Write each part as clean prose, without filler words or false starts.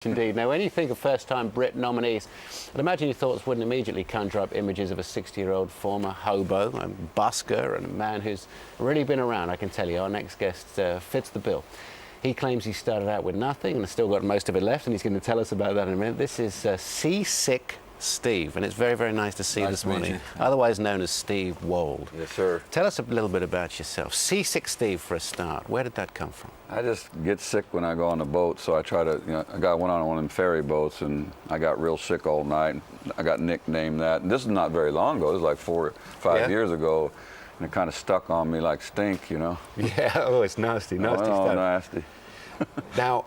Indeed. Now, when you think of first-time Brit nominees, I'd imagine your thoughts wouldn't immediately conjure up images of a 60-year-old former hobo, a busker, and a man who's really been around. I can tell you, our next guest fits the bill. He claims he started out with nothing and has still got most of it left, and he's going to tell us about that in a minute. This is Seasick Steve, and it's very, very nice to see you this morning. Otherwise known as Steve Wold. Yes, sir. Tell us a little bit about yourself. Seasick Steve, for a start. Where did that come from? I just get sick when I go on the boat, so I try to, I went on one of them ferry boats, and I got real sick all night. I got nicknamed that. And this is not very long ago. This is like 4 or 5 years ago, and it kind of stuck on me like stink, you know? Yeah, oh, it's nasty, nasty stuff. Oh, nasty. Now,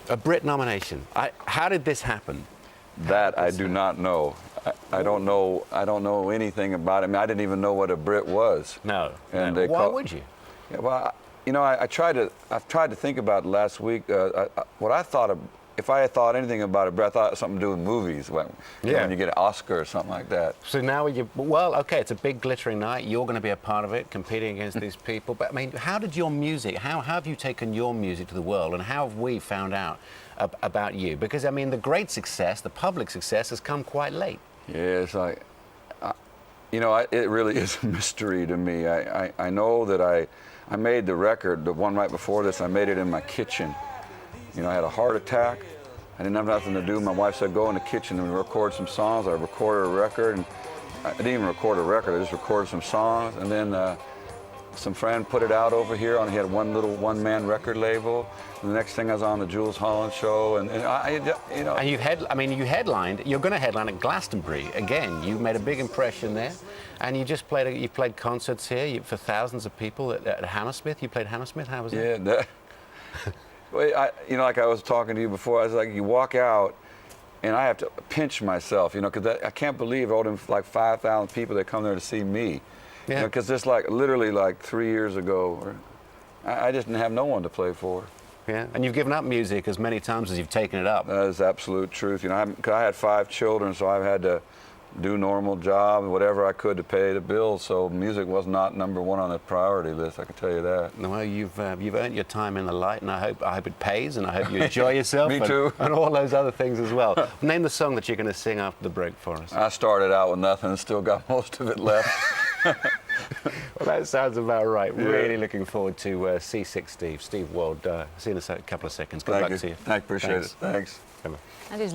a Brit nomination. How did this happen? That I do not know. I don't know. I don't know anything about it. I mean, I didn't even know what a Brit was. No. And no. Why would you? Yeah, well, I've tried to think about last week what I thought of. If I had thought anything about a Brit, I thought it had something to do with movies. When you get an Oscar or something like that. So now well, okay, it's a big glittering night. You're going to be a part of it, competing against these people. But I mean, how did your music? How have you taken your music to the world, and how have we found out about you? Because I mean, the great success, the public success, has come quite late. Yeah, it's like, it really is a mystery to me. I know that I made the record, the one right before this. I made it in my kitchen. I had a heart attack. I didn't have nothing to do. My wife said, go in the kitchen and record some songs. I recorded a record, and I didn't even record a record. I just recorded some songs, and then some friend put it out over here. He had one little one-man record label. And the next thing I was on the Jules Holland show, and And you headlined. You're going to headline at Glastonbury again. You made a big impression there, and you just played. You played concerts here for thousands of people at Hammersmith. You played Hammersmith. How was that? Yeah. Well, like I was talking to you before, I was like, you walk out, and I have to pinch myself, because I can't believe all them like 5,000 people that come there to see me. Yeah. Because just literally 3 years ago, I just didn't have no one to play for. Yeah, and you've given up music as many times as you've taken it up. That is absolute truth. I had 5 children, so I've had to do normal job, whatever I could to pay the bills. So music was not number one on the priority list. I can tell you that. Well, you've earned your time in the light, and I hope it pays, and I hope you enjoy yourself. Me too. And all those other things as well. Name the song that you're going to sing after the break for us. I started out with nothing and still got most of it left. Well, that sounds about right. Yeah. Really looking forward to Seasick Steve Wold. See you in a couple of seconds. Good luck to you. I appreciate it. Thanks. Come on. That is